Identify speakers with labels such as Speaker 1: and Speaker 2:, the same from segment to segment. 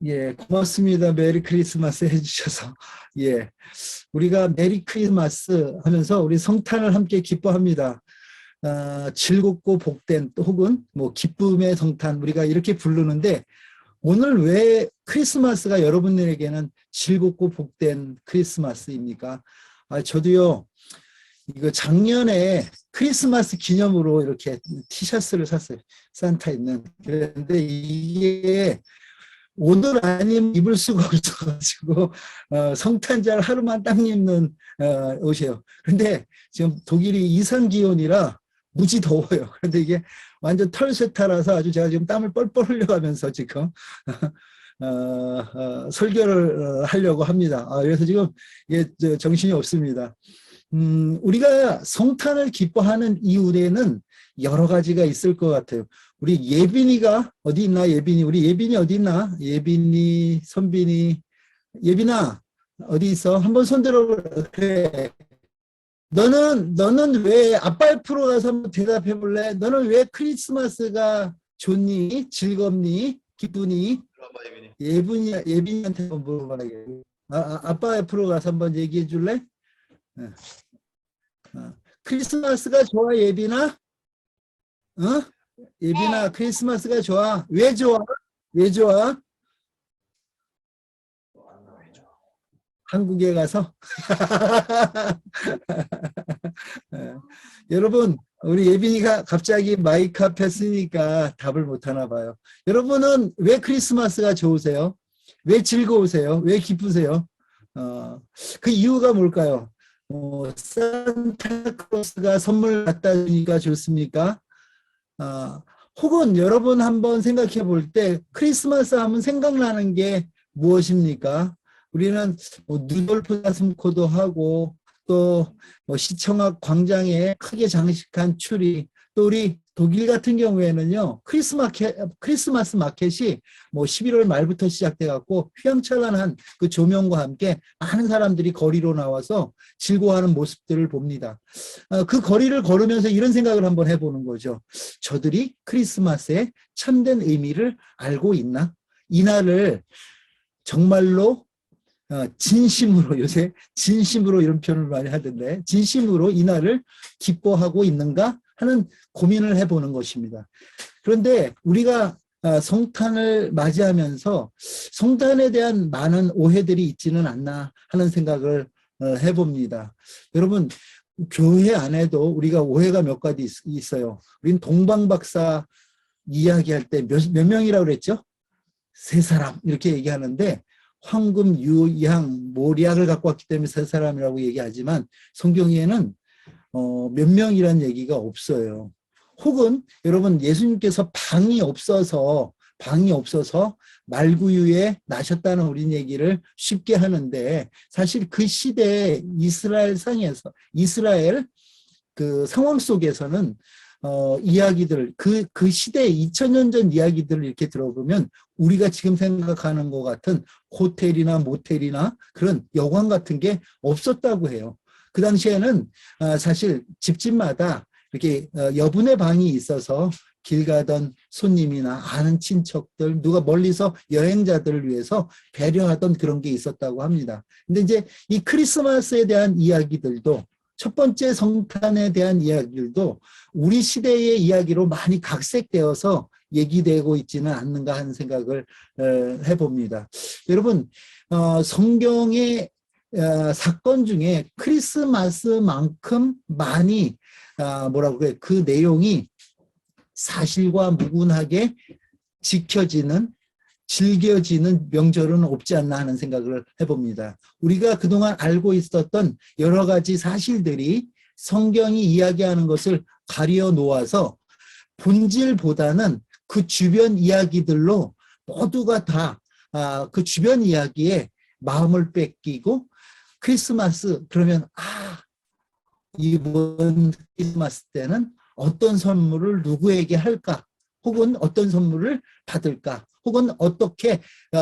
Speaker 1: 예, 고맙습니다. 메리 크리스마스 해주셔서. 예, 우리가 메리 크리스마스 하면서 우리 성탄을 함께 기뻐합니다. 즐겁고 복된 혹은 뭐 기쁨의 성탄 우리가 이렇게 부르는데 오늘 왜 크리스마스가 여러분들에게는 즐겁고 복된 크리스마스입니까? 저도요, 이거 작년에 크리스마스 기념으로 이렇게 티셔츠를 샀어요. 산타 있는. 그런데 이게 오늘 아니면 입을 수가 없어가지고 성탄절 하루만 딱 입는 옷이에요. 그런데 지금 독일이 이상 기온이라 무지 더워요. 그런데 이게 완전 털쇠타라서 아주 제가 지금 땀을 뻘뻘 흘려가면서 지금 설교를 하려고 합니다. 그래서 지금 이게 정신이 없습니다. 우리가 성탄을 기뻐하는 이유에는 여러 가지가 있을 것 같아요. 우리 예빈이가 어디 있나? 예빈이, 우리 예빈이 어디 있나? 예빈이, 선빈이, 예빈아 어디 있어? 한번 손 들어. 그래. 너는 왜 아빠 옆으로 가서 한번 대답해 볼래? 너는 왜 크리스마스가 좋니? 즐겁니? 기쁘니? 예빈이한테 한번 물어봐야겠네. 아빠 옆으로 가서 한번 얘기해 줄래? 크리스마스가 좋아, 예빈아? 예빈아, 크리스마스가 좋아. 왜 좋아? 왜 좋아? 한국에 가서? 여러분, 우리 예빈이가 갑자기 마이크 앞에 쓰니까 답을 못하나 봐요. 여러분은 왜 크리스마스가 좋으세요? 왜 즐거우세요? 왜 기쁘세요? 그 이유가 뭘까요? 산타클로스가 선물 갖다 주니까 좋습니까? 혹은 여러분 한번 생각해 볼 때 크리스마스 하면 생각나는 게 무엇입니까? 우리는 누돌프 가슴코도 하고 또 시청 앞 광장에 크게 장식한 추리, 또 우리 독일 같은 경우에는요 크리스마스 마켓이 11월 말부터 시작돼 갖고 휘황찬란한 그 조명과 함께 많은 사람들이 거리로 나와서 즐거워하는 모습들을 봅니다. 그 거리를 걸으면서 이런 생각을 한번 해보는 거죠. 저들이 크리스마스의 참된 의미를 알고 있나? 이 날을 정말로 진심으로, 요새 진심으로 이런 표현을 많이 하던데, 진심으로 이 날을 기뻐하고 있는가 하는 고민을 해보는 것입니다. 그런데 우리가 성탄을 맞이하면서 성탄에 대한 많은 오해들이 있지는 않나 하는 생각을 해봅니다. 여러분, 교회 안에도 우리가 오해가 몇 가지 있어요. 우린 동방박사 이야기할 때 몇 명이라고 그랬죠? 3사람 이렇게 얘기하는데 황금, 유, 양, 모리약을 갖고 왔기 때문에 3사람이라고 얘기하지만 성경에는 몇 명이라는 얘기가 없어요. 혹은 여러분 예수님께서 방이 없어서 말구유에 나셨다는 우린 얘기를 쉽게 하는데 사실 그 시대에 이스라엘 그 상황 속에서는 이야기들, 그 시대 2000년 전 이야기들을 이렇게 들어보면 우리가 지금 생각하는 것 같은 호텔이나 모텔이나 그런 여관 같은 게 없었다고 해요. 그 당시에는 사실 집집마다 이렇게 여분의 방이 있어서 길 가던 손님이나 아는 친척들, 누가 멀리서 여행자들을 위해서 배려하던 그런 게 있었다고 합니다. 근데 이제 이 크리스마스에 대한 이야기들도 첫 번째 성탄에 대한 이야기들도 우리 시대의 이야기로 많이 각색되어서 얘기되고 있지는 않는가 하는 생각을 해봅니다. 여러분, 성경의 사건 중에 크리스마스만큼 많이 뭐라고 그래, 그 내용이 사실과 무근하게 지켜지는, 즐겨지는 명절은 없지 않나 하는 생각을 해봅니다. 우리가 그동안 알고 있었던 여러 가지 사실들이 성경이 이야기하는 것을 가려 놓아서 본질보다는 그 주변 이야기들로 모두가 다 그 주변 이야기에 마음을 뺏기고 크리스마스 그러면 이번 크리스마스 때는 어떤 선물을 누구에게 할까? 혹은 어떤 선물을 받을까? 혹은 어떻게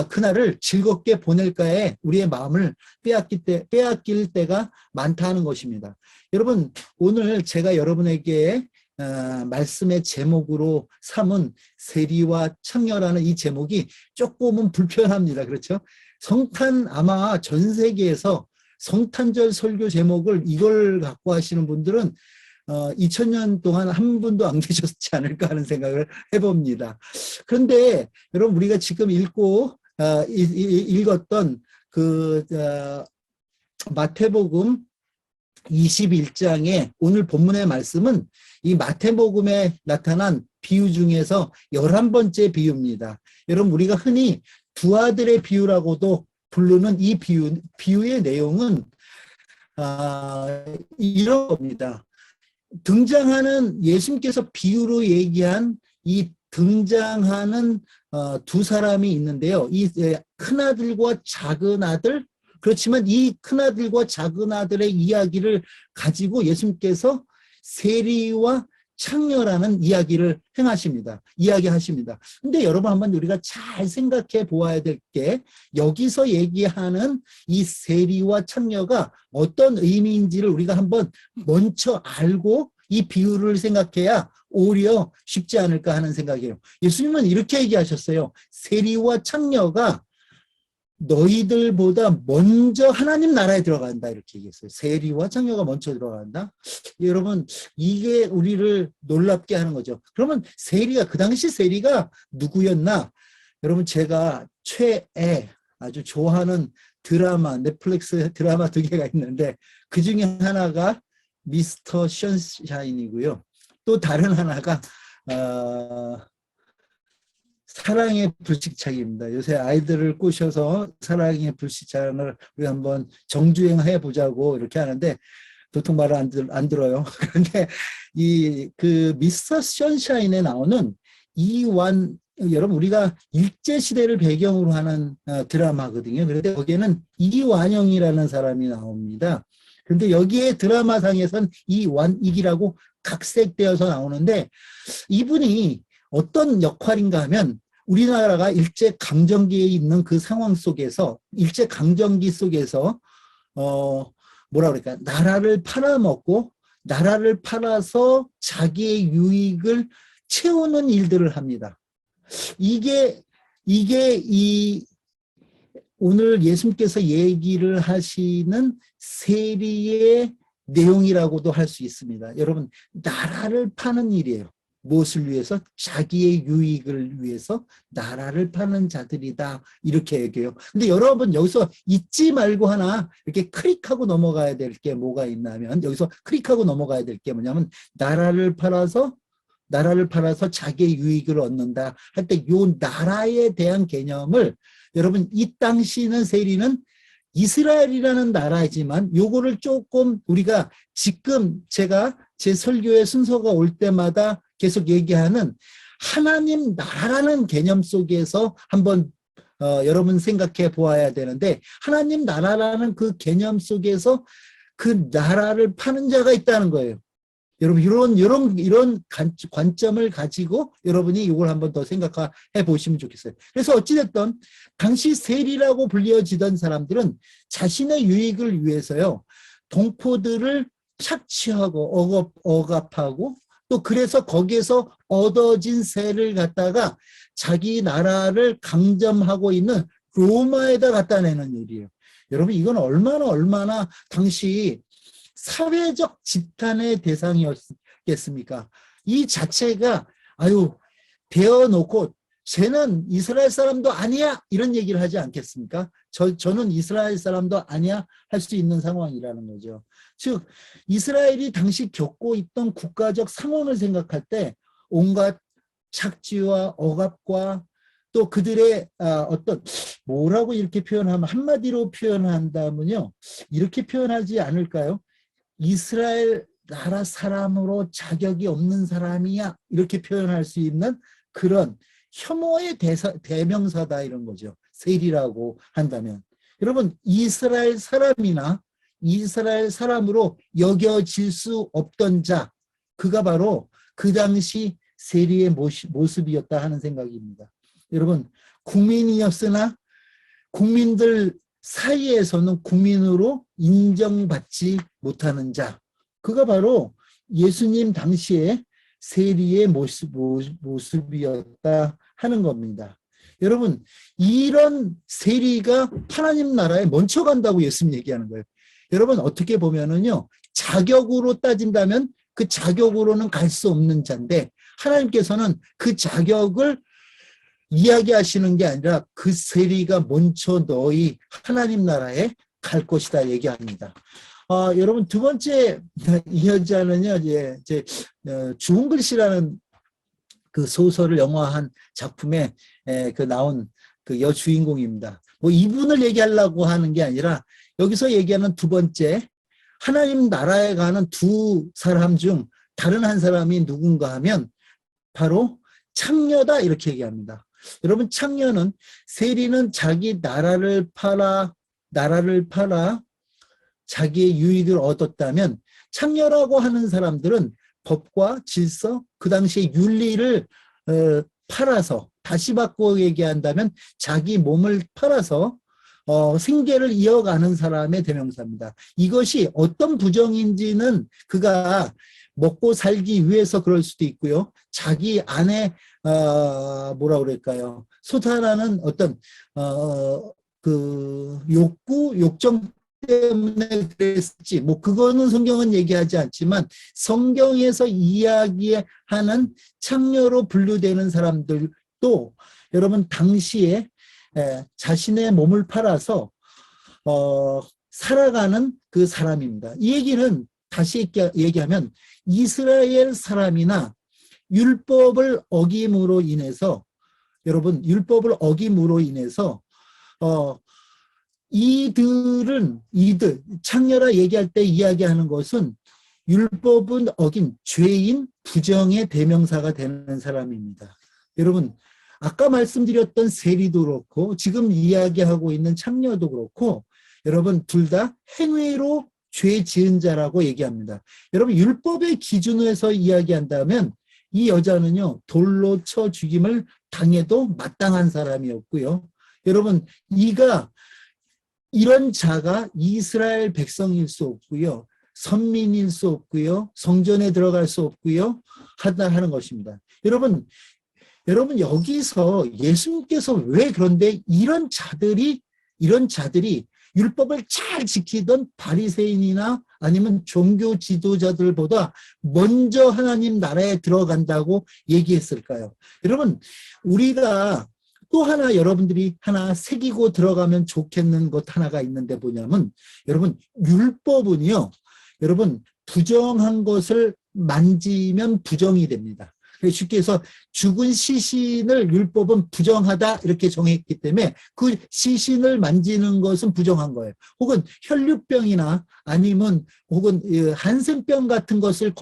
Speaker 1: 그날을 즐겁게 보낼까에 우리의 마음을 빼앗길 때가 많다는 것입니다. 여러분, 오늘 제가 여러분에게 말씀의 제목으로 삼은 세리와 청녀라는 이 제목이 조금은 불편합니다. 그렇죠? 성탄 아마 전 세계에서 성탄절 설교 제목을 이걸 갖고 하시는 분들은 2000년 동안 한 분도 안 계셨지 않을까 하는 생각을 해봅니다. 그런데 여러분 우리가 지금 읽었던 그 마태복음 21장의 오늘 본문의 말씀은 이 마태복음에 나타난 비유 중에서 11번째 비유입니다. 여러분 우리가 흔히 두 아들의 비유라고도 부르는 이 비유의 내용은 이런 겁니다. 등장하는 예수님께서 비유로 얘기한 이 등장하는 두 사람이 있는데요. 이 큰아들과 작은아들, 그렇지만 이 큰아들과 작은아들의 이야기를 가지고 예수님께서 세리와 창녀라는 이야기하십니다. 근데 여러분 한번 우리가 잘 생각해 보아야 될 게 여기서 얘기하는 이 세리와 창녀가 어떤 의미인지를 우리가 한번 먼저 알고 이 비유를 생각해야 오히려 쉽지 않을까 하는 생각이에요. 예수님은 이렇게 얘기하셨어요. 세리와 창녀가 너희들보다 먼저 하나님 나라에 들어간다 이렇게 얘기했어요. 세리와 창녀가 먼저 들어간다. 여러분 이게 우리를 놀랍게 하는 거죠. 그러면 세리가 그 당시 세리가 누구였나? 여러분 제가 최애 아주 좋아하는 드라마 넷플릭스 드라마 2개가 있는데 그 중에 하나가 미스터 션샤인이고요. 또 다른 하나가 사랑의 불시착입니다. 요새 아이들을 꼬셔서 사랑의 불시착을 우리 한번 정주행해 보자고 이렇게 하는데 도통 말을 안 들어요. 그런데 그 미스터 션샤인에 나오는 이완 여러분 우리가 일제 시대를 배경으로 하는 드라마거든요. 그런데 거기에는 이완영이라는 사람이 나옵니다. 그런데 여기에 드라마상에선 이완익이라고 각색되어서 나오는데 이분이 어떤 역할인가 하면 우리나라가 일제강점기에 있는 그 상황 속에서 일제강점기 속에서 뭐라 그럴까 나라를 팔아먹고 나라를 팔아서 자기의 유익을 채우는 일들을 합니다. 이게 오늘 예수님께서 얘기를 하시는 세리의 내용이라고도 할 수 있습니다. 여러분 나라를 파는 일이에요. 무엇을 위해서? 자기의 유익을 위해서 나라를 파는 자들이다 이렇게 얘기해요. 근데 여러분 여기서 잊지 말고 하나 이렇게 클릭하고 넘어가야 될 게 뭐가 있냐면 여기서 클릭하고 넘어가야 될 게 뭐냐면 나라를 팔아서 자기의 유익을 얻는다 할 때 이 나라에 대한 개념을 여러분 이 당시는 세리는 이스라엘이라는 나라이지만 요거를 조금 우리가 지금 제가 제 설교의 순서가 올 때마다 계속 얘기하는 하나님 나라라는 개념 속에서 한번 여러분 생각해 보아야 되는데 하나님 나라라는 그 개념 속에서 그 나라를 파는 자가 있다는 거예요. 여러분 이런 관점을 가지고 여러분이 이걸 한번 더 생각해 보시면 좋겠어요. 그래서 어찌됐든 당시 세리라고 불려지던 사람들은 자신의 유익을 위해서요 동포들을 착취하고 억압하고 또 그래서 거기에서 얻어진 세를 갖다가 자기 나라를 강점하고 있는 로마에다 갖다 내는 일이에요. 여러분 이건 얼마나 당시 사회적 집단의 대상이었겠습니까? 이 자체가 대어놓고 쟤는 이스라엘 사람도 아니야 이런 얘기를 하지 않겠습니까? 저는 이스라엘 사람도 아니야 할 수 있는 상황이라는 거죠. 즉 이스라엘이 당시 겪고 있던 국가적 상황을 생각할 때 온갖 착취와 억압과 또 그들의 어떤 뭐라고 이렇게 표현하면 한마디로 표현한다면요 이렇게 표현하지 않을까요? 이스라엘 나라 사람으로 자격이 없는 사람이야 이렇게 표현할 수 있는 그런 혐오의 대명사다 이런 거죠. 세리라고 한다면 여러분 이스라엘 사람이나 이스라엘 사람으로 여겨질 수 없던 자 그가 바로 그 당시 세리의 모습이었다 하는 생각입니다. 여러분 국민이었으나 국민들 사이에서는 국민으로 인정받지 못하는 자 그가 바로 예수님 당시에 세리의 모습이었다 하는 겁니다. 여러분, 이런 세리가 하나님 나라에 먼저 간다고 예수님 얘기하는 거예요. 여러분, 어떻게 보면은요, 자격으로 따진다면 그 자격으로는 갈 수 없는 자인데, 하나님께서는 그 자격을 이야기하시는 게 아니라 그 세리가 먼저 너희 하나님 나라에 갈 것이다 얘기합니다. 여러분, 두 번째 이야기자는요, 이제 죽은 글씨라는 그 소설을 영화한 작품에 그 나온 그 여주인공입니다. 뭐 이분을 얘기하려고 하는 게 아니라 여기서 얘기하는 두 번째 하나님 나라에 가는 두 사람 중 다른 한 사람이 누군가 하면 바로 창녀다 이렇게 얘기합니다. 여러분, 창녀는 세리는 자기 나라를 팔아 자기의 유익을 얻었다면 창녀라고 하는 사람들은 법과 질서, 그 당시의 윤리를 팔아서, 다시 바꿔 얘기한다면 자기 몸을 팔아서 생계를 이어가는 사람의 대명사입니다. 이것이 어떤 부정인지는 그가 먹고 살기 위해서 그럴 수도 있고요. 자기 안에 뭐라 그럴까요? 솟아나는 어떤 그 욕정 때문에 그랬지. 뭐 그거는 성경은 얘기하지 않지만 성경에서 이야기하는 창녀로 분류되는 사람들도 여러분 당시에 자신의 몸을 팔아서 살아가는 그 사람입니다. 이 얘기는 다시 얘기하면 이스라엘 사람이나 율법을 어김으로 인해서 여러분 율법을 어김으로 인해서 이들 창녀라 얘기할 때 이야기하는 것은 율법은 어긴 죄인 부정의 대명사가 되는 사람입니다. 여러분 아까 말씀드렸던 세리도 그렇고 지금 이야기하고 있는 창녀도 그렇고 여러분 둘 다 행위로 죄 지은 자라고 얘기합니다. 여러분 율법의 기준에서 이야기한다면 이 여자는요 돌로 쳐 죽임을 당해도 마땅한 사람이었고요. 여러분 이런 자가 이스라엘 백성일 수 없고요. 선민일 수 없고요. 성전에 들어갈 수 없고요. 하는 것입니다. 여러분 여기서 예수님께서 왜 그런데 이런 자들이 율법을 잘 지키던 바리새인이나 아니면 종교 지도자들보다 먼저 하나님 나라에 들어간다고 얘기했을까요? 여러분 우리가 또 하나 여러분들이 하나 새기고 들어가면 좋겠는 것 하나가 있는데 뭐냐면 여러분 율법은요 여러분 부정한 것을 만지면 부정이 됩니다. 쉽게 해서 죽은 시신을 율법은 부정하다 이렇게 정했기 때문에 그 시신을 만지는 것은 부정한 거예요. 혹은 혈류병이나 아니면 혹은 한센병 같은 것을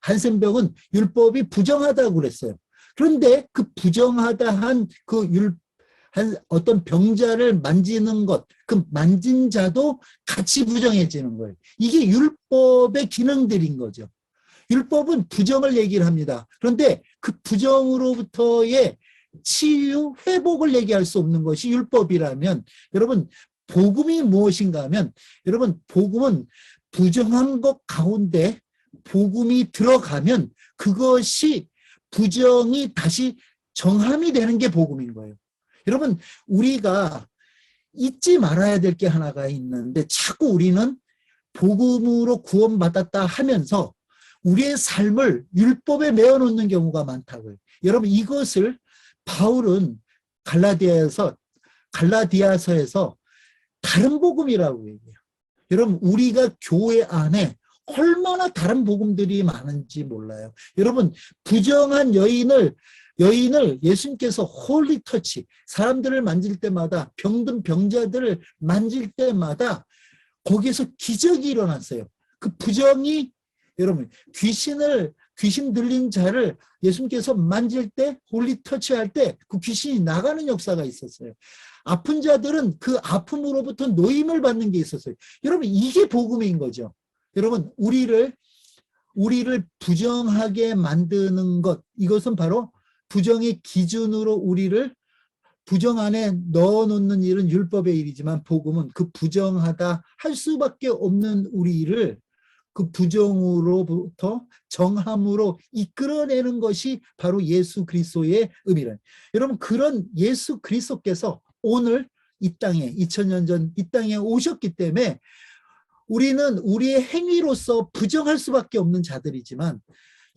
Speaker 1: 한센병은 율법이 부정하다고 그랬어요. 그런데 그 부정하다 한 어떤 병자를 만지는 것, 그 만진 자도 같이 부정해지는 거예요. 이게 율법의 기능들인 거죠. 율법은 부정을 얘기를 합니다. 그런데 그 부정으로부터의 치유, 회복을 얘기할 수 없는 것이 율법이라면 여러분 복음이 무엇인가 하면 여러분 복음은 부정한 것 가운데 복음이 들어가면 그것이 부정이 다시 정함이 되는 게 복음인 거예요. 여러분 우리가 잊지 말아야 될 게 하나가 있는데 자꾸 우리는 복음으로 구원받았다 하면서 우리의 삶을 율법에 메어놓는 경우가 많다고요. 여러분 이것을 바울은 갈라디아서에서 다른 복음이라고 얘기해요. 여러분 우리가 교회 안에 얼마나 다른 복음들이 많은지 몰라요. 여러분 부정한 여인을 예수님께서 홀리 터치, 사람들을 만질 때마다 병든 병자들을 만질 때마다 거기에서 기적이 일어났어요. 그 부정이 여러분 귀신 들린 자를 예수님께서 만질 때 홀리 터치할 때 그 귀신이 나가는 역사가 있었어요. 아픈 자들은 그 아픔으로부터 노임을 받는 게 있었어요. 여러분 이게 복음인 거죠. 여러분 우리를 부정하게 만드는 것, 이것은 바로 부정의 기준으로 우리를 부정 안에 넣어놓는 일은 율법의 일이지만 복음은 그 부정하다 할 수밖에 없는 우리를 그 부정으로부터 정함으로 이끌어내는 것이 바로 예수 그리스도의 의미를. 여러분, 그런 예수 그리스도께서 오늘 이 땅에 2000년 전 이 땅에 오셨기 때문에 우리는 우리의 행위로서 부정할 수밖에 없는 자들이지만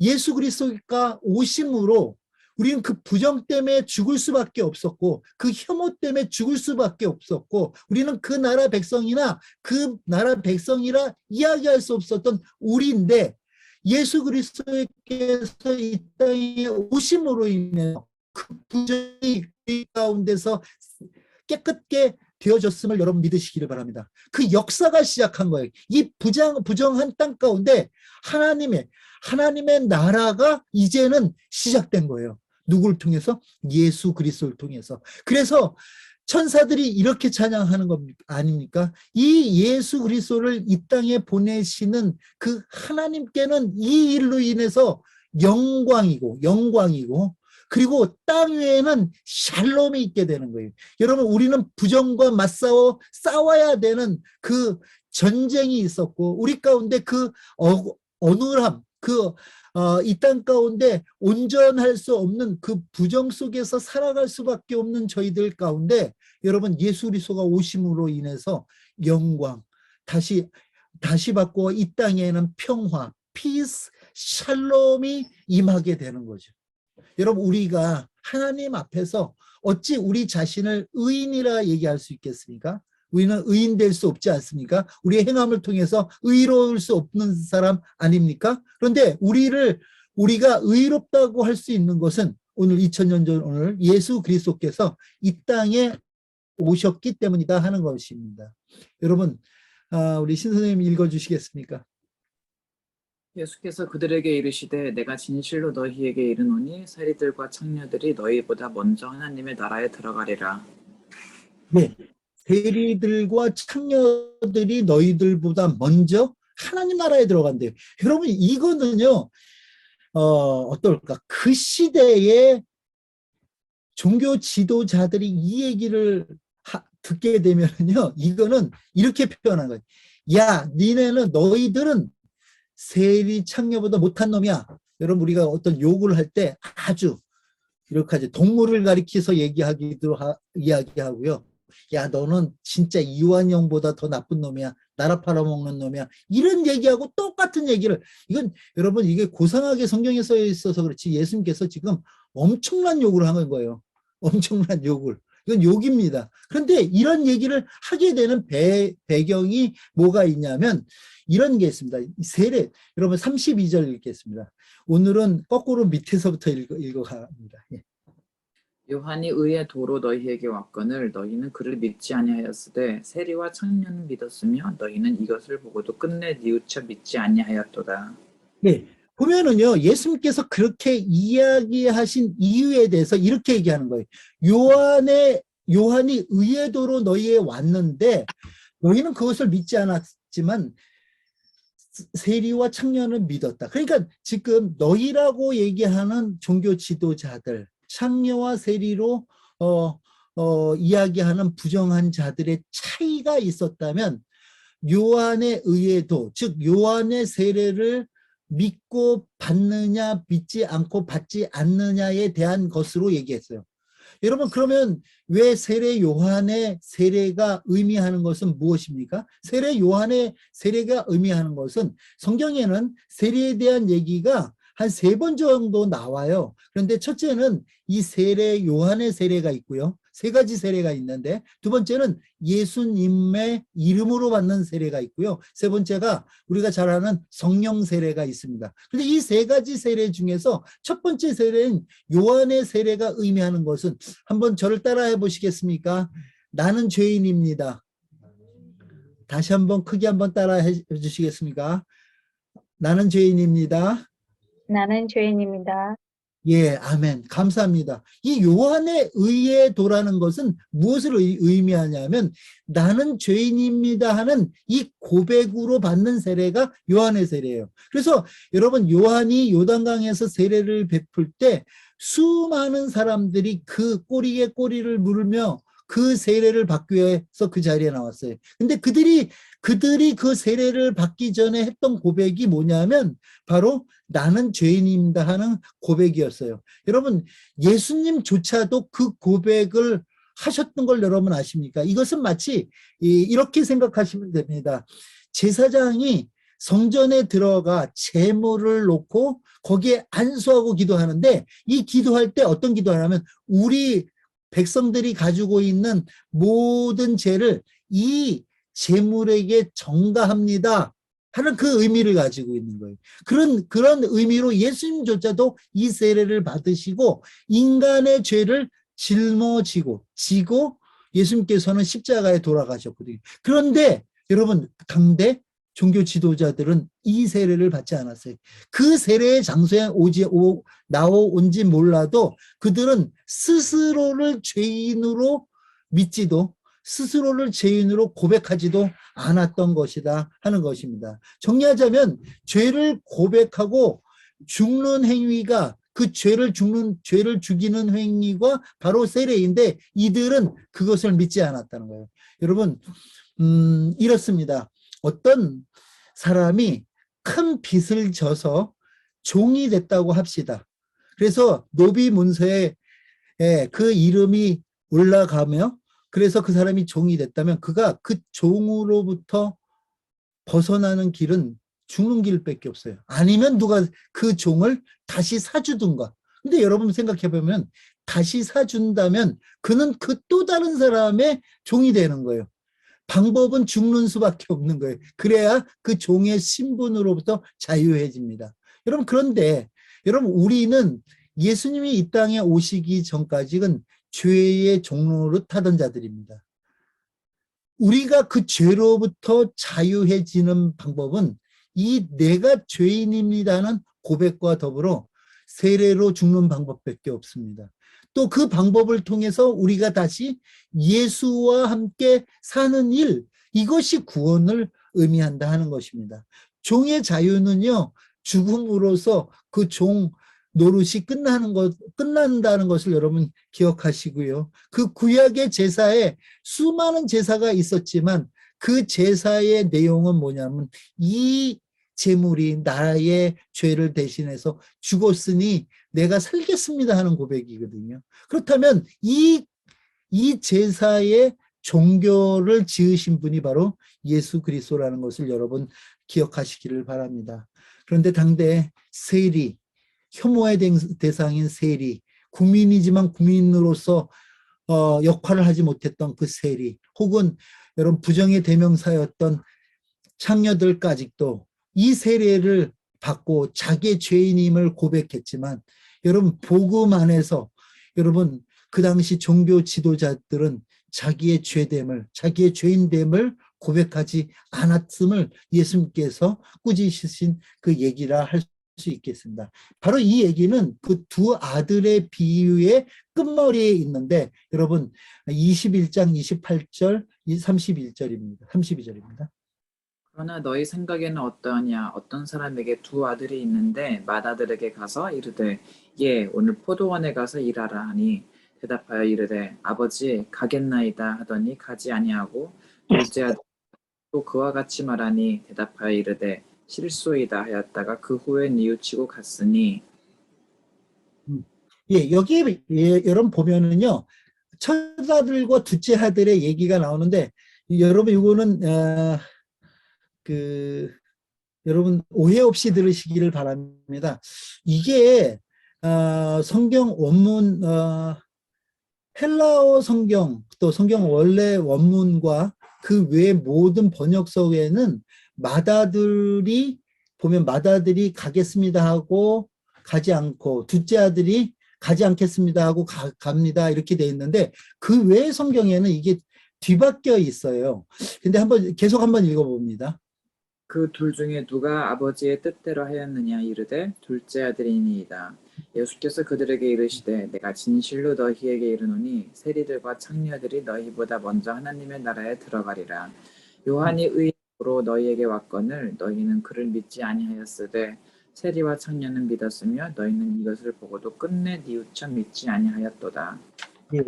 Speaker 1: 예수 그리스도가 오심으로 우리는 그 부정 때문에 죽을 수밖에 없었고 그 혐오 때문에 죽을 수밖에 없었고 우리는 그 나라 백성이나 그 나라 백성이라 이야기할 수 없었던 우리인데 예수 그리스도께서 이 땅에 오심으로 인해서 그 부정이 우리 가운데서 깨끗게 되어졌음을 여러분 믿으시기를 바랍니다. 그 역사가 시작한 거예요. 이 부정한 땅 가운데 하나님의 나라가 이제는 시작된 거예요. 누구를 통해서? 예수 그리스도를 통해서. 그래서 천사들이 이렇게 찬양하는 것 아닙니까? 이 예수 그리스도를 이 땅에 보내시는 그 하나님께는 이 일로 인해서 영광이고 그리고 땅 위에는 샬롬이 있게 되는 거예요. 여러분, 우리는 부정과 싸워야 되는 그 전쟁이 있었고 우리 가운데 그 어눌함, 이 땅 가운데 온전할 수 없는 그 부정 속에서 살아갈 수밖에 없는 저희들 가운데 여러분, 예수 그리스도가 오심으로 인해서 영광 다시 받고 이 땅에는 평화, 피스, 샬롬이 임하게 되는 거죠. 여러분, 우리가 하나님 앞에서 어찌 우리 자신을 의인이라 얘기할 수 있겠습니까? 우리는 의인 될 수 없지 않습니까? 우리의 행함을 통해서 의로울 수 없는 사람 아닙니까? 그런데 우리가 의롭다고 할 수 있는 것은 오늘 2000년 전 오늘 예수 그리스도께서 이 땅에 오셨기 때문이다 하는 것입니다. 여러분, 우리 신 선생님 읽어주시겠습니까?
Speaker 2: 예수께서 그들에게 이르시되 내가 진실로 너희에게 이르노니 세리들과 창녀들이 너희보다 먼저 하나님의 나라에 들어가리라.
Speaker 1: 네, 세리들과 창녀들이 너희들보다 먼저 하나님 나라에 들어간대요. 여러분, 이거는요 어떨까? 그 시대에 종교 지도자들이 이 얘기를 듣게 되면요 이거는 이렇게 표현한 거예요. 야, 너희들은 세리 창녀보다 못한 놈이야. 여러분, 우리가 어떤 욕을 할 때 아주 이렇게 하지. 동물을 가리켜서 이야기하고요. 야, 너는 진짜 이완영보다 더 나쁜 놈이야. 나라 팔아먹는 놈이야. 이런 얘기하고 똑같은 얘기를, 이건 여러분 이게 고상하게 성경에 써 있어서 그렇지 예수님께서 지금 엄청난 욕을 하는 거예요. 엄청난 욕을. 이건 욕입니다. 그런데 이런 얘기를 하게 되는 배경이 뭐가 있냐면 이런 게 있습니다. 세례, 여러분 32절 읽겠습니다. 오늘은 거꾸로 밑에서부터 읽어갑니다. 예.
Speaker 2: 요한이 의의 도로 너희에게 왔거늘 너희는 그를 믿지 아니하였으되 세리와 창녀는 믿었으며 너희는 이것을 보고도 끝내 뉘우쳐 믿지 아니하였도다.
Speaker 1: 네, 보면은요 예수님께서 그렇게 이야기하신 이유에 대해서 이렇게 얘기하는 거예요. 요한이 의의 도로 너희에 왔는데 너희는 그것을 믿지 않았지만 세리와 창녀는 믿었다. 그러니까 지금 너희라고 얘기하는 종교 지도자들, 창녀와 세리로 이야기하는 부정한 자들의 차이가 있었다면 요한의 의에도, 즉 요한의 세례를 믿고 받느냐 믿지 않고 받지 않느냐에 대한 것으로 얘기했어요. 여러분, 그러면 왜 세례 요한의 세례가 의미하는 것은 무엇입니까? 세례 요한의 세례가 의미하는 것은 성경에는 세례에 대한 얘기가 한 3번 정도 나와요. 그런데 첫째는 이 세례 요한의 세례가 있고요. 3가지 세례가 있는데 두 번째는 예수님의 이름으로 받는 세례가 있고요. 세 번째가 우리가 잘 아는 성령 세례가 있습니다. 그런데 이 3가지 세례 중에서 첫 번째 세례인 요한의 세례가 의미하는 것은 한번 저를 따라해 보시겠습니까? 나는 죄인입니다. 다시 한번 크게 한번 따라해 주시겠습니까? 나는 죄인입니다.
Speaker 3: 나는 죄인입니다.
Speaker 1: 예, 아멘. 감사합니다. 이 요한의 의의 도라는 것은 무엇을 의미하냐면 나는 죄인입니다 하는 이 고백으로 받는 세례가 요한의 세례예요. 그래서 여러분, 요한이 요단강에서 세례를 베풀 때 수많은 사람들이 그 꼬리에 꼬리를 물으며 그 세례를 받기 위해서 그 자리에 나왔어요. 근데 그들이 그 세례를 받기 전에 했던 고백이 뭐냐면 바로 나는 죄인입니다 하는 고백이었어요. 여러분, 예수님조차도 그 고백을 하셨던 걸 여러분 아십니까? 이것은 마치 이렇게 생각하시면 됩니다. 제사장이 성전에 들어가 제물을 놓고 거기에 안수하고 기도하는데, 이 기도할 때 어떤 기도하냐면 우리 백성들이 가지고 있는 모든 죄를 이 제물에게 전가합니다 하는 그 의미를 가지고 있는 거예요. 그런 의미로 예수님조차도 이 세례를 받으시고 인간의 죄를 지고 예수님께서는 십자가에 돌아가셨거든요. 그런데 여러분, 당대 종교 지도자들은 이 세례를 받지 않았어요. 그 세례의 장소에 나온지 몰라도 그들은 스스로를 죄인으로 믿지도, 스스로를 죄인으로 고백하지도 않았던 것이다 하는 것입니다. 정리하자면 죄를 고백하고 죽는 행위가, 그 죄를 죽이는 행위가 바로 세례인데 이들은 그것을 믿지 않았다는 거예요. 여러분, 이렇습니다. 어떤 사람이 큰 빚을 져서 종이 됐다고 합시다. 그래서 노비 문서에 그 이름이 올라가며, 그래서 그 사람이 종이 됐다면 그가 그 종으로부터 벗어나는 길은 죽는 길밖에 없어요. 아니면 누가 그 종을 다시 사주든가. 근데 여러분 생각해보면 다시 사준다면 그는 그 또 다른 사람의 종이 되는 거예요. 방법은 죽는 수밖에 없는 거예요. 그래야 그 종의 신분으로부터 자유해집니다. 여러분, 그런데 여러분, 우리는 예수님이 이 땅에 오시기 전까지는 죄의 종로를 타던 자들입니다. 우리가 그 죄로부터 자유해지는 방법은 이 내가 죄인입니다는 고백과 더불어 세례로 죽는 방법밖에 없습니다. 또 그 방법을 통해서 우리가 다시 예수와 함께 사는 일, 이것이 구원을 의미한다 하는 것입니다. 종의 자유는요, 죽음으로써 그 종 노릇이 끝난다는 것을 여러분 기억하시고요. 그 구약의 제사에 수많은 제사가 있었지만 그 제사의 내용은 뭐냐면 이 제물이 나의 죄를 대신해서 죽었으니 내가 살겠습니다 하는 고백이거든요. 그렇다면 이 제사의 종교를 지으신 분이 바로 예수 그리스도라는 것을 여러분 기억하시기를 바랍니다. 그런데 당대 세리, 혐오의 대상인 세리, 국민이지만 국민으로서 역할을 하지 못했던 그 세리, 혹은 여러분 부정의 대명사였던 창녀들까지도 이 세례를 받고 자기의 죄인임을 고백했지만, 여러분 복음 안에서 여러분 그 당시 종교 지도자들은 자기의 죄됨을, 자기의 죄인됨을 고백하지 않았음을 예수님께서 꾸짖으신 그 얘기라 할 수 있겠습니다. 바로 이 얘기는 그 두 아들의 비유의 끝머리에 있는데, 여러분 21장 28절 31절입니다. 32절입니다.
Speaker 2: 그러나 너희 생각에는 어떠하냐? 어떤 사람에게 두 아들이 있는데 맏아들에게 가서 이르되 예 오늘 포도원에 가서 일하라 하니 대답하여 이르되 아버지 가겠나이다 하더니 가지 아니하고 둘째 아들 또 그와 같이 말하니 대답하여 이르되 실소이다 하였다가 그 후에 뉘우치고 갔으니.
Speaker 1: 여기 여러분 보면은요, 첫 아들과 둘째 아들의 얘기가 나오는데, 여러분 이거는 여러분 오해 없이 들으시기를 바랍니다. 이게 성경 원문, 헬라어 성경, 또 성경 원래 원문과 그 외 모든 번역서에는 맏아들이 보면 맏아들이 가겠습니다 하고 가지 않고, 둘째 아들이 가지 않겠습니다 하고 갑니다 이렇게 돼 있는데, 그 외 성경에는 이게 뒤바뀌어 있어요. 근데 계속 한번 읽어봅니다.
Speaker 2: 그 둘 중에 누가 아버지의 뜻대로 하였느냐 이르되 둘째 아들이니이다. 예수께서 그들에게 이르시되 내가 진실로 너희에게 이르노니 세리들과 창녀들이 너희보다 먼저 하나님의 나라에 들어가리라. 요한이 의로 너희에게 왔거늘 너희는 그를 믿지 아니하였으되 세리와 창녀는 믿었으며 너희는 이것을 보고도 끝내 뉘우쳐 믿지 아니하였도다.
Speaker 1: 예.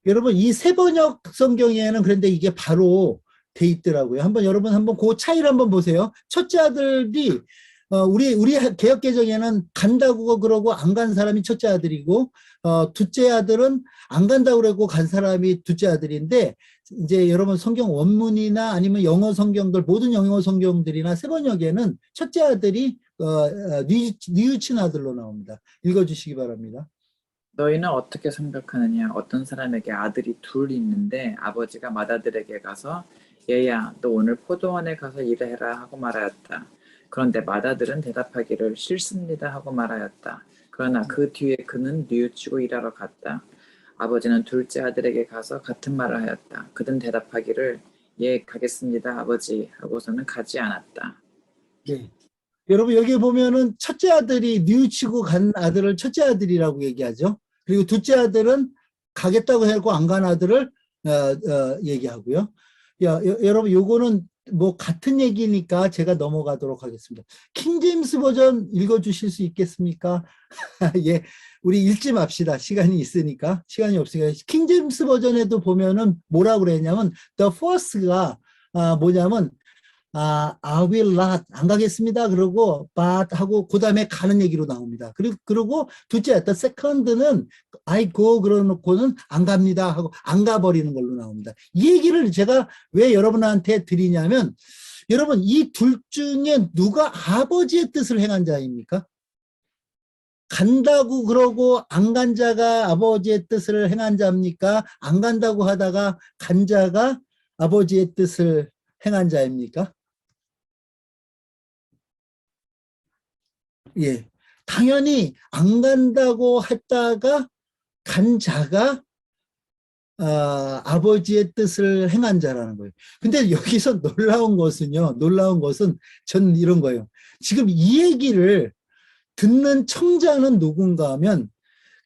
Speaker 1: 여러분 이 세번역 성경에는 그런데 이게 바로 돼 있더라고요. 여러분 한번 그 차이를 한번 보세요. 첫째 아들이 우리 개역 개정에는 간다고 그러고 안 간 사람이 첫째 아들이고 둘째 아들은 안 간다고 그러고 간 사람이 둘째 아들인데 이제 여러분 성경 원문이나 아니면 영어 성경들 모든 영어 성경들이나 세번역에는 첫째 아들이 뉘우친 아들로 나옵니다. 읽어주시기 바랍니다.
Speaker 2: 너희는 어떻게 생각하느냐? 어떤 사람에게 아들이 둘 있는데 아버지가 맏아들에게 가서 얘야, 너 오늘 포도원에 가서 일해라 하고 말하였다. 그런데 맏아들은 대답하기를 싫습니다 하고 말하였다. 그러나 그 뒤에 그는 뉘우치고 일하러 갔다. 아버지는 둘째 아들에게 가서 같은 말을 하였다. 그는 대답하기를 예, 가겠습니다 아버지 하고서는 가지 않았다.
Speaker 1: 네. 여러분 여기 보면은 첫째 아들이 뉘우치고 간 아들을 첫째 아들이라고 얘기하죠. 그리고 둘째 아들은 가겠다고 하고 안 간 아들을 얘기하고요. 여러분 요거는 뭐 같은 얘기니까 제가 넘어가도록 하겠습니다. 킹제임스 버전 읽어주실 수 있겠습니까? 예, 우리 읽지 맙시다. 시간이 있으니까. 시간이 없으니까. 킹제임스 버전에도 보면은 뭐라고 그랬냐면 the first가 뭐냐면 I will not 안 가겠습니다. 그러고 but 하고 그 다음에 가는 얘기로 나옵니다. 그리고 둘째 the second는 I go 그러놓고는 안 갑니다 하고 안 가버리는 걸로 나옵니다. 이 얘기를 제가 왜 여러분한테 드리냐면 여러분 이 둘 중에 누가 아버지의 뜻을 행한 자입니까? 간다고 그러고 안 간 자가 아버지의 뜻을 행한 자입니까? 안 간다고 하다가 간 자가 아버지의 뜻을 행한 자입니까? 예, 당연히 안 간다고 했다가 간 자가 아버지의 뜻을 행한 자라는 거예요. 근데 여기서 놀라운 것은 저는 이런 거예요. 지금 이 얘기를 듣는 청자는 누군가 하면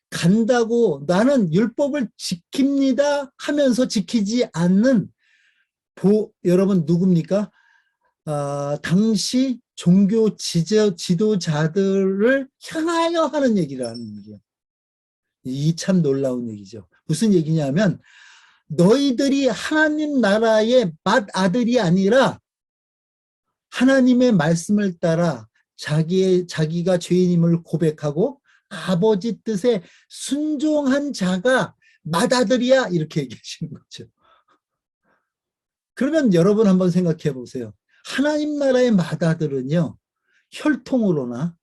Speaker 1: 간다고 나는 율법을 지킵니다 하면서 지키지 않는 여러분 누굽니까? 당시 종교 지도자들을 향하여 하는 얘기라는 얘기예요. 이 참 놀라운 얘기죠. 무슨 얘기냐면 너희들이 하나님 나라의 맏아들이 아니라 하나님의 말씀을 따라 자기가 죄인임을 고백하고 아버지 뜻에 순종한 자가 맏아들이야 이렇게 얘기하시는 거죠. 그러면 여러분 한번 생각해 보세요. 하나님 나라의 맏아들은요, 혈통으로나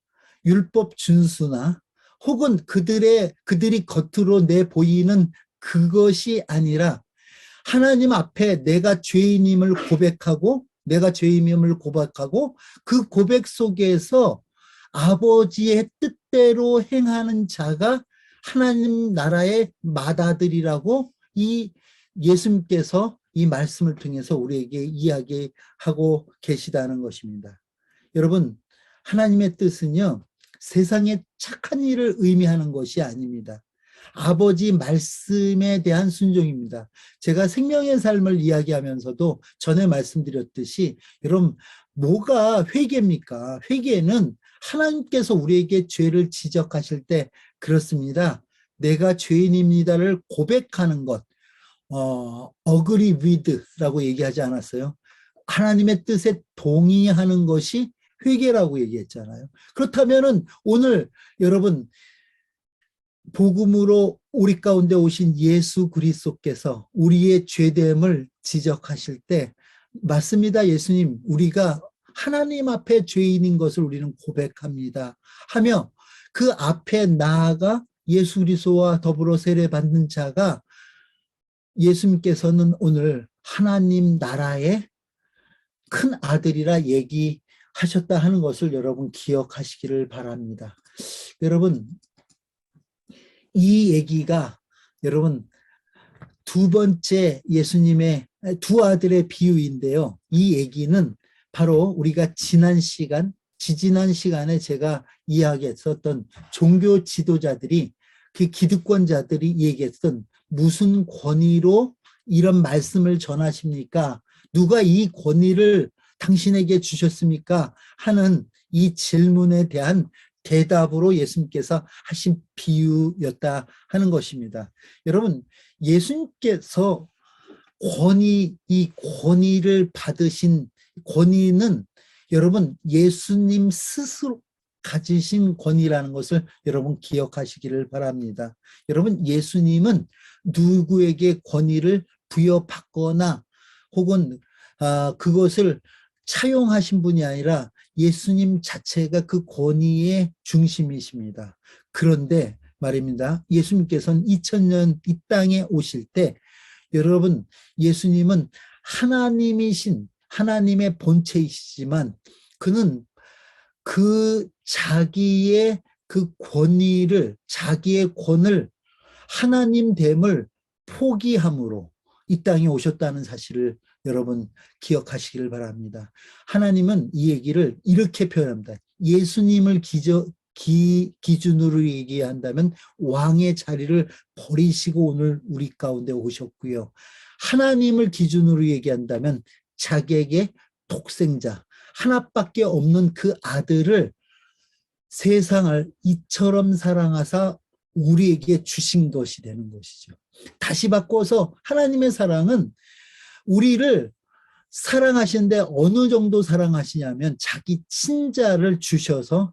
Speaker 1: 율법 준수나 혹은 그들이 겉으로 내보이는 그것이 아니라 하나님 앞에 내가 죄인임을 고백하고 그 고백 속에서 아버지의 뜻대로 행하는 자가 하나님 나라의 맏아들이라고 이 예수님께서 이 말씀을 통해서 우리에게 이야기하고 계시다는 것입니다. 여러분, 하나님의 뜻은요, 세상의 착한 일을 의미하는 것이 아닙니다. 아버지 말씀에 대한 순종입니다. 제가 생명의 삶을 이야기하면서도 전에 말씀드렸듯이 여러분 뭐가 회개입니까? 회개는 하나님께서 우리에게 죄를 지적하실 때 그렇습니다. 내가 죄인입니다를 고백하는 것. agree with라고 얘기하지 않았어요? 하나님의 뜻에 동의하는 것이 회개라고 얘기했잖아요. 그렇다면은 오늘 여러분 복음으로 우리 가운데 오신 예수 그리스도께서 우리의 죄됨을 지적하실 때 맞습니다. 예수님, 우리가 하나님 앞에 죄인인 것을 우리는 고백합니다 하며 그 앞에 나아가 예수 그리스도와 더불어 세례받는 자가 예수님께서는 오늘 하나님 나라의 큰 아들이라 얘기하셨다 하는 것을 여러분 기억하시기를 바랍니다. 여러분 이 얘기가 여러분 두 번째 예수님의 두 아들의 비유인데요. 이 얘기는 바로 우리가 지지난 시간에 제가 이야기했었던 종교 지도자들이 그 기득권자들이 얘기했던 무슨 권위로 이런 말씀을 전하십니까? 누가 이 권위를 당신에게 주셨습니까? 하는 이 질문에 대한 대답으로 예수님께서 하신 비유였다 하는 것입니다. 여러분, 예수님께서 이 권위를 받으신 권위는 여러분 예수님 스스로 가지신 권위라는 것을 여러분 기억하시기를 바랍니다. 여러분, 예수님은 누구에게 권위를 부여받거나 혹은 그것을 차용하신 분이 아니라 예수님 자체가 그 권위의 중심이십니다. 그런데 말입니다. 예수님께서는 2000년 이 땅에 오실 때 여러분, 예수님은 하나님이신 하나님의 본체이시지만 그는 그 자기의 그 권위를, 자기의 권을, 하나님됨을 포기함으로 이 땅에 오셨다는 사실을 여러분 기억하시기를 바랍니다. 하나님은 이 얘기를 이렇게 표현합니다. 예수님을 기준으로 얘기한다면 왕의 자리를 버리시고 오늘 우리 가운데 오셨고요. 하나님을 기준으로 얘기한다면 자기에게 독생자, 하나밖에 없는 그 아들을 세상을 이처럼 사랑하사 우리에게 주신 것이 되는 것이죠. 다시 바꿔서 하나님의 사랑은 우리를 사랑하시는데 어느 정도 사랑하시냐면 자기 친자를 주셔서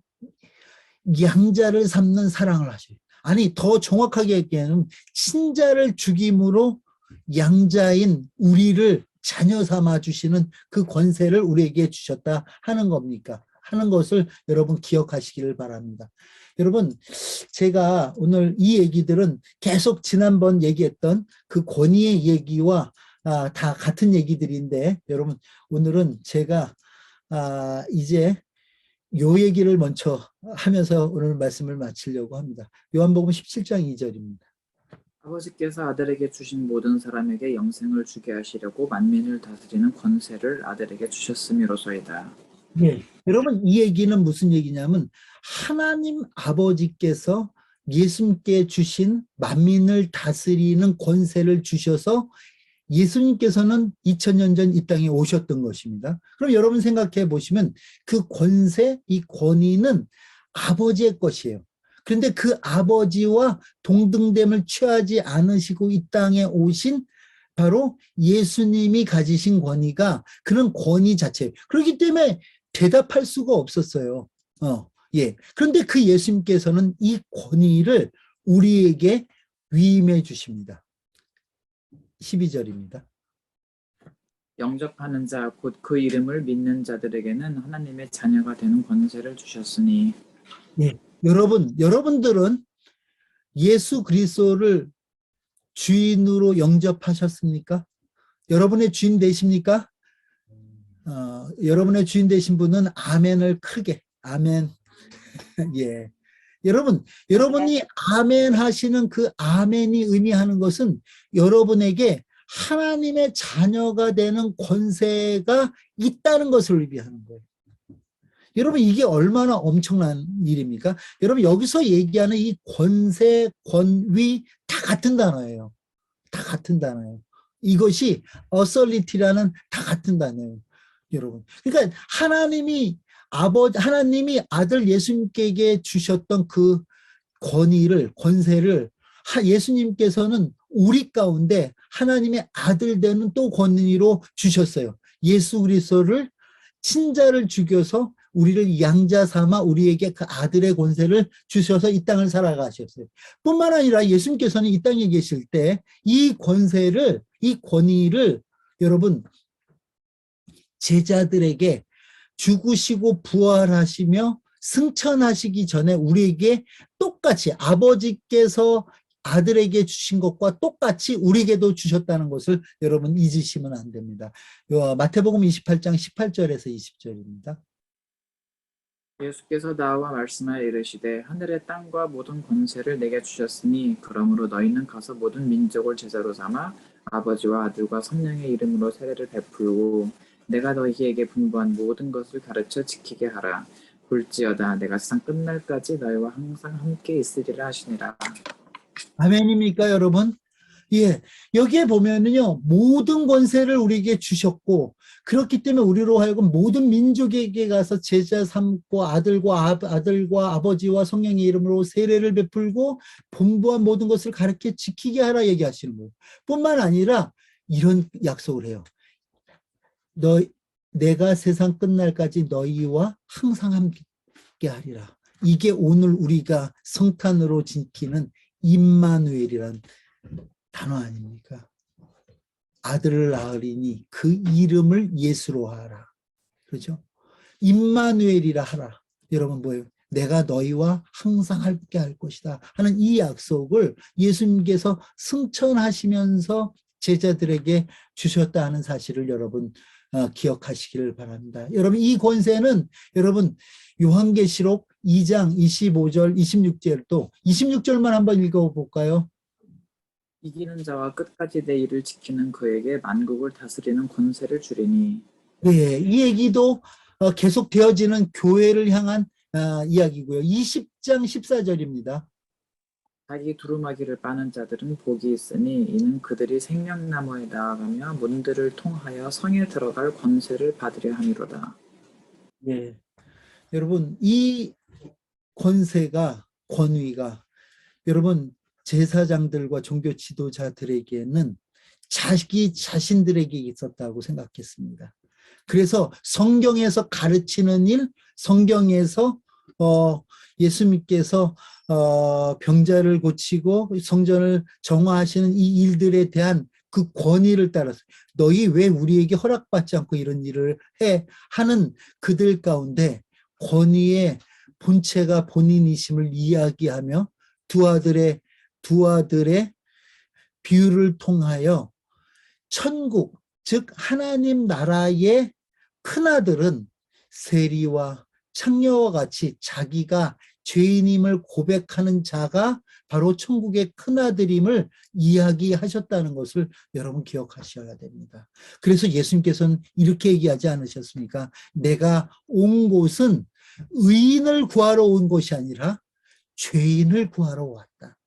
Speaker 1: 양자를 삼는 사랑을 하셔요. 아니, 더 정확하게 얘기하면 친자를 죽임으로 양자인 우리를 자녀 삼아 주시는 그 권세를 우리에게 주셨다 하는 겁니까? 하는 것을 여러분 기억하시기를 바랍니다. 여러분, 제가 오늘 이 얘기들은 계속 지난번 얘기했던 그 권위의 얘기와 다 같은 얘기들인데 여러분, 오늘은 제가 이제 요 얘기를 먼저 하면서 오늘 말씀을 마치려고 합니다. 요한복음 17장 2절입니다.
Speaker 2: 아버지께서 아들에게 주신 모든 사람에게 영생을 주게 하시려고 만민을 다스리는 권세를 아들에게 주셨음이로소이다.
Speaker 1: 네. 여러분, 이 얘기는 무슨 얘기냐면 하나님 아버지께서 예수님께 주신 만민을 다스리는 권세를 주셔서 예수님께서는 2000년 전 이 땅에 오셨던 것입니다. 그럼 여러분 생각해 보시면 그 권세, 이 권위는 아버지의 것이에요. 그런데 그 아버지와 동등됨을 취하지 않으시고 이 땅에 오신 바로 예수님이 가지신 권위가 그런 권위 자체예요. 그렇기 때문에 대답할 수가 없었어요. 예. 그런데 그 예수님께서는 이 권위를 우리에게 위임해 주십니다. 12절입니다.
Speaker 2: 영접하는 자 곧 그 이름을 믿는 자들에게는 하나님의 자녀가 되는 권세를 주셨으니.
Speaker 1: 예. 여러분들은 예수 그리스도를 주인으로 영접하셨습니까? 여러분의 주인 되십니까? 여러분의 주인 되신 분은 아멘을 크게 아멘. 예. 여러분이 아멘 하시는 그 아멘이 의미하는 것은 여러분에게 하나님의 자녀가 되는 권세가 있다는 것을 의미하는 거예요. 여러분, 이게 얼마나 엄청난 일입니까? 여러분, 여기서 얘기하는 이 권세, 권위 다 같은 단어예요. 다 같은 단어예요. 이것이 authority라는 다 같은 단어예요. 여러분. 그러니까 하나님이 아들 예수님께 주셨던 그 권세를 예수님께서는 우리 가운데 하나님의 아들 되는 또 권위로 주셨어요. 예수 그리스도를 친자를 죽여서 우리를 양자 삼아 우리에게 그 아들의 권세를 주셔서 이 땅을 살아가셨어요. 뿐만 아니라 예수님께서는 이 땅에 계실 때 이 권세를, 이 권위를 여러분 제자들에게 죽으시고 부활하시며 승천하시기 전에 우리에게 똑같이 아버지께서 아들에게 주신 것과 똑같이 우리에게도 주셨다는 것을 여러분 잊으시면 안 됩니다. 마태복음 28장 18절에서 20절입니다.
Speaker 2: 예수께서 나와 말씀하여 이르시되 하늘의 땅과 모든 권세를 내게 주셨으니 그러므로 너희는 가서 모든 민족을 제자로 삼아 아버지와 아들과 성령의 이름으로 세례를 베풀고 내가 너희에게 분부한 모든 것을 가르쳐 지키게 하라. 볼지어다 내가 세상 끝날까지 너희와 항상 함께 있으리라 하시니라.
Speaker 1: 아멘입니까, 여러분? 예, 여기에 보면은요, 모든 권세를 우리에게 주셨고, 그렇기 때문에 우리로 하여금 모든 민족에게 가서 제자 삼고 아들과 아버지와 성령의 이름으로 세례를 베풀고 본부한 모든 것을 가르쳐 지키게 하라 얘기하시는 거예요. 뿐만 아니라 이런 약속을 해요. 내가 세상 끝날까지 너희와 항상 함께 하리라. 이게 오늘 우리가 성탄으로 지키는 임마누엘이란 단어 아닙니까? 아들을 낳으리니 그 이름을 예수로 하라. 그렇죠? 임마누엘이라 하라. 여러분 뭐예요? 내가 너희와 항상 함께 할 것이다 하는 이 약속을 예수님께서 승천하시면서 제자들에게 주셨다 하는 사실을 여러분 기억하시기를 바랍니다. 여러분 이 권세는 여러분 요한계시록 2장 25절 26절도 26절만 한번 읽어볼까요?
Speaker 2: 이기는 자와 끝까지 내 일을 지키는 그에게 만국을 다스리는 권세를 주리니.
Speaker 1: 네, 이 얘기도 계속 되어지는 교회를 향한 이야기고요. 20장 14절입니다.
Speaker 2: 자기 두루마기를 빠는 자들은 복이 있으니 이는 그들이 생명나무에 나아가며 문들을 통하여 성에 들어갈 권세를 받으려 함이로다.
Speaker 1: 네. 여러분 이 권위가 여러분 제사장들과 종교 지도자들에게는 자기 자신들에게 있었다고 생각했습니다. 그래서 성경에서 가르치는 일, 성경에서 예수님께서 병자를 고치고 성전을 정화하시는 이 일들에 대한 그 권위를 따라서 너희 왜 우리에게 허락받지 않고 이런 일을 해 하는 그들 가운데 권위의 본체가 본인이심을 이야기하며 두 아들의 비유를 통하여 천국, 즉 하나님 나라의 큰아들은 세리와 창녀와 같이 자기가 죄인임을 고백하는 자가 바로 천국의 큰아들임을 이야기하셨다는 것을 여러분 기억하셔야 됩니다. 그래서 예수님께서는 이렇게 얘기하지 않으셨습니까? 내가 온 곳은 의인을 구하러 온 것이 아니라 죄인을 구하러 왔다.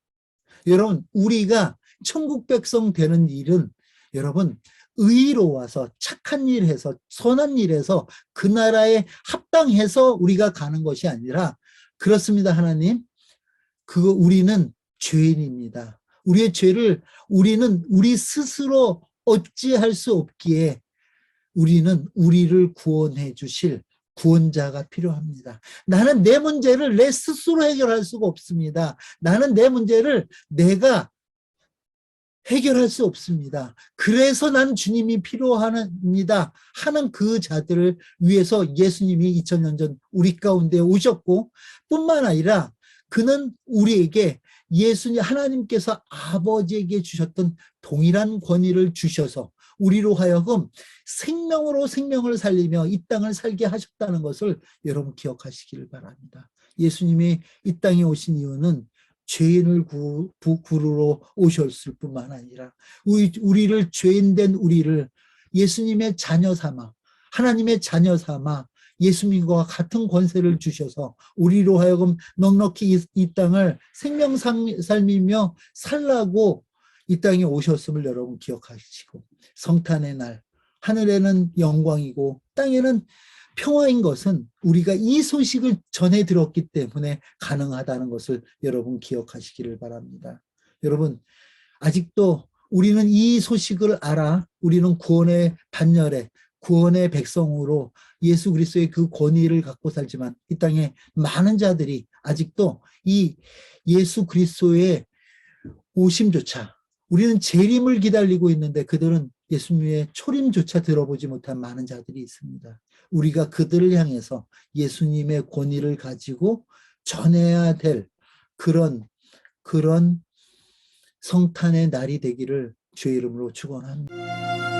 Speaker 1: 여러분 우리가 천국 백성 되는 일은 여러분 의로 와서 착한 일 해서 선한 일 해서 그 나라에 합당해서 우리가 가는 것이 아니라 그렇습니다. 하나님 우리는 죄인입니다. 우리의 죄를 우리는 우리 스스로 어찌할 수 없기에 우리는 우리를 구원해 주실 구원자가 필요합니다. 나는 내 문제를 내 스스로 해결할 수가 없습니다. 나는 내 문제를 내가 해결할 수 없습니다. 그래서 난 주님이 필요합니다 하는 그 자들을 위해서 예수님이 2000년 전 우리 가운데 오셨고 뿐만 아니라 그는 우리에게 하나님께서 아버지에게 주셨던 동일한 권위를 주셔서 우리로 하여금 생명으로 생명을 살리며 이 땅을 살게 하셨다는 것을 여러분 기억하시기를 바랍니다. 예수님이 이 땅에 오신 이유는 죄인을 구르러 오셨을 뿐만 아니라 우리를 죄인된 우리를 예수님의 자녀 삼아 하나님의 자녀 삼아 예수님과 같은 권세를 주셔서 우리로 하여금 넉넉히 이 땅을 생명 삶이며 살라고 이 땅에 오셨음을 여러분 기억하시고 성탄의 날 하늘에는 영광이고 땅에는 평화인 것은 우리가 이 소식을 전해 들었기 때문에 가능하다는 것을 여러분 기억하시기를 바랍니다. 여러분 아직도 우리는 이 소식을 알아 우리는 구원의 반열에 구원의 백성으로 예수 그리스도의 그 권위를 갖고 살지만 이 땅에 많은 자들이 아직도 이 예수 그리스도의 오심조차 우리는 재림을 기다리고 있는데 그들은 예수님의 초림조차 들어보지 못한 많은 자들이 있습니다. 우리가 그들을 향해서 예수님의 권위를 가지고 전해야 될 그런 성탄의 날이 되기를 주의 이름으로 축원합니다.